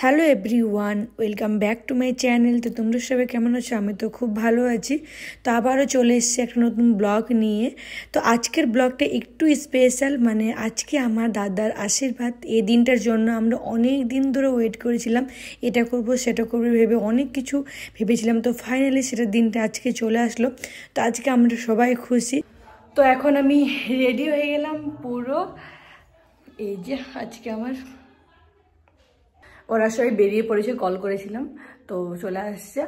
Hello everyone, welcome back to my channel. তো তোমরা সবাই কেমন আছো? আমি তো খুব ভালো আছি। তো আবারও চলে এসেছি একটা নতুন ব্লগ নিয়ে। তো আজকের ব্লগটা একটু স্পেশাল, মানে আজকে আমার দাদার আশীর্বাদ। এই দিনটার জন্য আমরা অনেক দিন ধরে ওয়েট করেছিলাম, এটা করব সেটা করবো ভেবে অনেক কিছু ভেবেছিলাম। তো ফাইনালি সেটার দিনটা আজকে চলে আসলো। তো আজকে আমরা সবাই খুশি। তো এখন আমি রেডি হয়ে গেলাম পুরো। এই যে আজকে আমার ওরা সবাই বেরিয়ে পড়েছে, কল করেছিলাম তো চলে আসছে।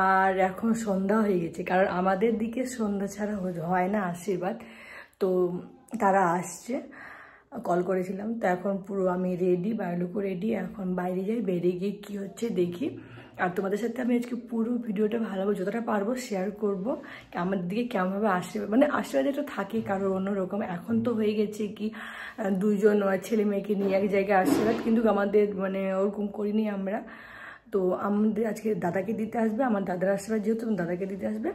আর এখন সন্ধ্যা হয়ে গেছে, কারণ আমাদের দিকে সন্ধ্যা ছাড়া হয় না আশীর্বাদ। তো তারা আসছে, কল করেছিলাম। তো এখন পুরো আমি রেডি, বাইরলুকু রেডি। এখন বাইরে যাই, বেরিয়ে গিয়ে কী হচ্ছে দেখি। আর তোমাদের সাথে আমি আজকে পুরো ভিডিওটা ভালোভাবে যতটা পারবো শেয়ার করবো। আমাদের দিকে কেমনভাবে আশীর্বাদ, মানে আশীর্বাদ একটু থাকে কারোর অন্যরকম। এখন তো হয়ে গেছে কি দুইজন ছেলে মেয়েকে নিয়ে এক জায়গায় আশীর্বাদ, কিন্তু আমাদের মানে ওরকম করিনি আমরা। তো আমাদের আজকে দাদাকে দিতে আসবে, আমার দাদার আশীর্বাদ যেহেতু দাদাকে দিতে আসবে।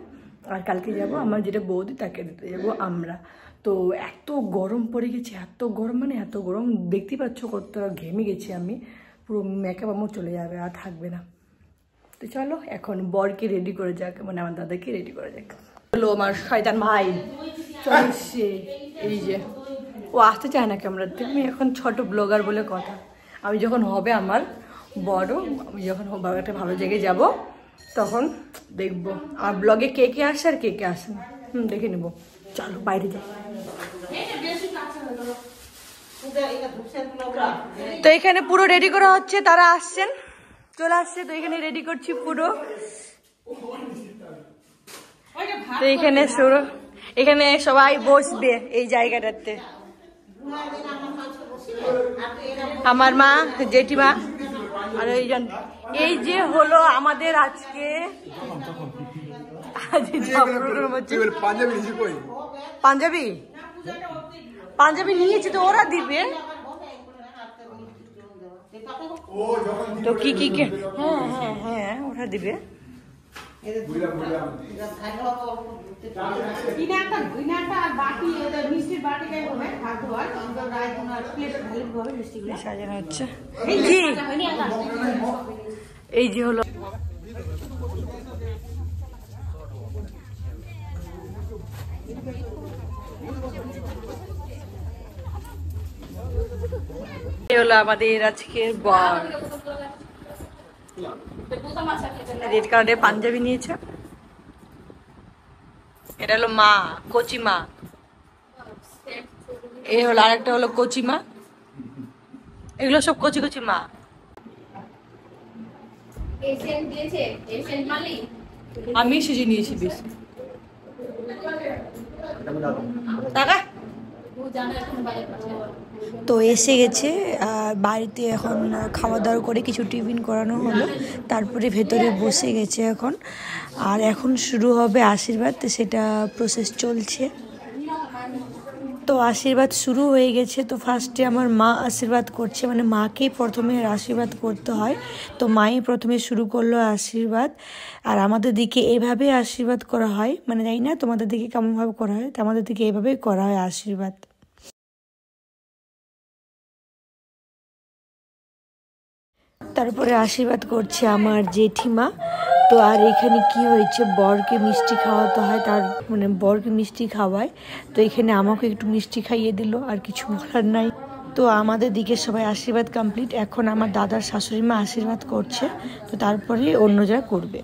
আর কালকে যাব আমার যেটা বৌদি তাকে দিতে যাবো আমরা। তো এত গরম পড়ে গেছে, এত গরম, মানে এত গরম দেখতেই পাচ্ছ, কত ঘেমে গেছি আমি। পুরো মেকআপ আমার চলে যাবে, আর থাকবে না। তো চলো এখন বরকে রেডি করে যাক, মানে আমার দাদাকে রেডি করে যাক। চলো আমার শয়তান ভাই চলছে। এই যে ও আসতে চায় না ক্যামেরাতে। আমি এখন ছোট ব্লগার বলে কথা। আমি যখন হবে আমার বড়, আমি যখন বড় একটা ভালো জায়গায় যাব, তখন দেখবো আমার ব্লগে কে কে আসে আর কে কে আসে না। দেখে নেবো। চলো বাইরে যাই। তো এখানে পুরো রেডি করা হচ্ছে, তারা আসছেন, চলে আসছে। তো এখানে রেডি করছি পুরো। তো এখানে শুরু, এখানে সবাই বসবে এই জায়গাটাতে। আমার মা, জেঠিমা আর এইজন। এই যে হলো আমাদের আজকে পাঞ্জাবি পাঞ্জাবি নিয়েছি, তো ওরা দিবে। তো কি কি হ্যাঁ হ্যাঁ হ্যাঁ ওরা দিবে। সাজানো হচ্ছে। এই যে হলো আমাদের আজকের বর। রেড কালারের পাঞ্জাবি নিয়েছে। এটা হলো মা, কচি মা। এই হলো আরেকটা হলো কচি মা। এগুলো সব কচি কচি মা। আমি সেজে নিয়েছি বেশি। তো এসে গেছে বাড়িতে। এখন খাওয়া দাওয়া করে কিছু টিফিন করানো হলো, তারপরে ভেতরে বসে গেছে এখন। আর এখন শুরু হবে আশীর্বাদ, সেটা প্রসেস চলছে। তো আশীর্বাদ শুরু হয়ে গেছে। তো ফার্স্টে আমার মা আশীর্বাদ করছে, মানে মাকেই প্রথমে আশীর্বাদ করতে হয়। তো মাই প্রথমে শুরু করলো আশীর্বাদ। আর আমাদের দিকে এভাবে আশীর্বাদ করা হয়, মানে জানি না তোমাদের দিকে কেমনভাবে করা হয়, তো আমাদের দিকে এভাবেই করা হয় আশীর্বাদ। তারপরে আশীর্বাদ করছে আমার জেঠিমা। তো আর এখানে কি হয়েছে, বরকে মিষ্টি খাওয়াতে হয়, তার মানে বরকে মিষ্টি খাওয়ায়। তো এখানে আমাকে একটু মিষ্টি খাইয়ে দিল, আর কিছু বলার নাই। তো আমাদের দিকে সবাই আশীর্বাদ কমপ্লিট। এখন আমার দাদার শাশুড়ি মা আশীর্বাদ করছে, তো তারপরে অন্য যা করবে।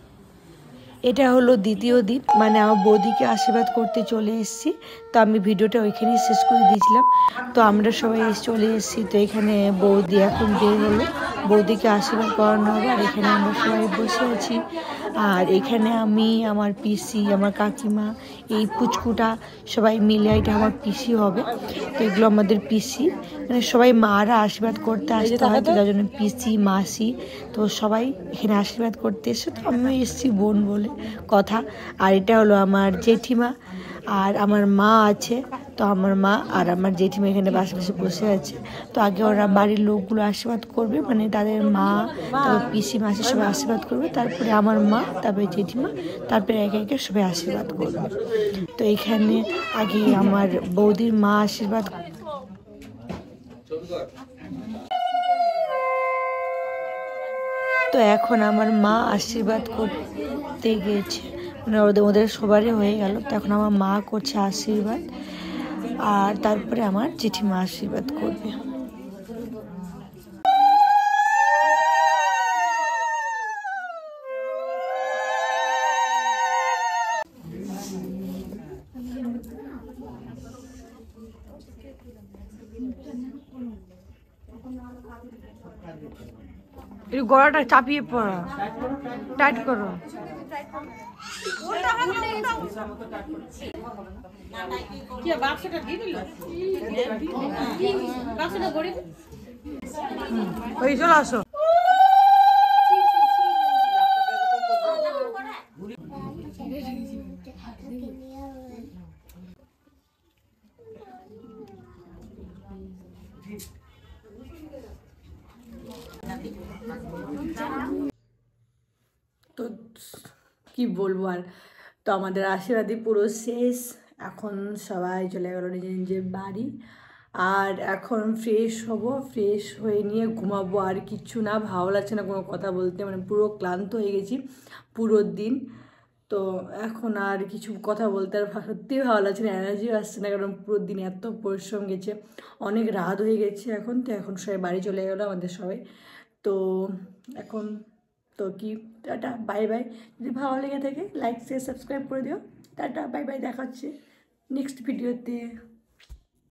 এটা হলো দ্বিতীয় দিন, মানে আমার বৌদিকে আশীর্বাদ করতে চলে এসেছি। তো আমি ভিডিওটা ওইখানেই শেষ করে দিয়েছিলাম। তো আমরা সবাই চলে এসেছি। তো এখানে বৌদি এখন বের হলো, বৌদিকে আশীর্বাদ করানো হবে। আর এখানে আমরা সবাই বসে আছি। আর এখানে আমি, আমার পিসি, আমার কাকিমা, এই পুচকুটা সবাই মিলে, এটা আমার পিসি হবে। তো এগুলো আমাদের পিসি, মানে সবাই মারা আশীর্বাদ করতে আসতে হয়, তো যার জন্য পিসি মাসি তো সবাই এখানে আশীর্বাদ করতে এসে। তো আমি এসেছি বোন বলে কথা। আর এটা হলো আমার জেঠিমা, আর আমার মা আছে। তো তো আমার মা আর আমার জেঠিমা এখানে পাশাপাশি বসে আছে। তো আগে ওরা বাড়ির লোকগুলো আশীর্বাদ করবে, মানে তাদের মা, তারপর পিসি মাসি সবাই আশীর্বাদ করবে, তারপরে আমার মা, তারপরে জেঠিমা, তারপরে একে একে সবাই আশীর্বাদ করবে। তো এখানে আগে আমার বৌদির মা আশীর্বাদ, তো এখন আমার মা আশীর্বাদ করতে গেছে, মানে ওদের সবারই হয়ে গেল। তো এখন আমার মা করছে আশীর্বাদ, আর তারপরে আমার জেঠিমা আশীর্বাদ করবে। এই গলাটা চাপিয়ে পড়া, টাইট করো। ওই চলে আসো। তো কি বলবো আর, তো আমাদের আশীর্বাদই পুরো শেষ। এখন সবাই চলে গেল নিজের নিজের বাড়ি, আর এখন ফ্রেশ হব, ফ্রেশ হয়ে নিয়ে ঘুমাবো। আর কিচ্ছু না, ভালো লাগছে না কোনো কথা বলতে, মানে পুরো ক্লান্ত হয়ে গেছি পুরো দিন। তো এখন আর কিছু কথা বলতে আর সত্যিই ভালো লাগছে না, এনার্জিও আসছে না, কারণ পুরো দিন এত পরিশ্রম গেছে, অনেক রাত হয়ে গেছে এখন। তো এখন সবাই বাড়ি চলে গেলো আমাদের সবাই। তো এখন তো কি, টাটা বাই বাই। যদি ভালো লেগে থাকে লাইক শেয়ার সাবস্ক্রাইব করে দিও। টাটা বাই বাই, দেখা হচ্ছে নেক্সট ভিডিওতে।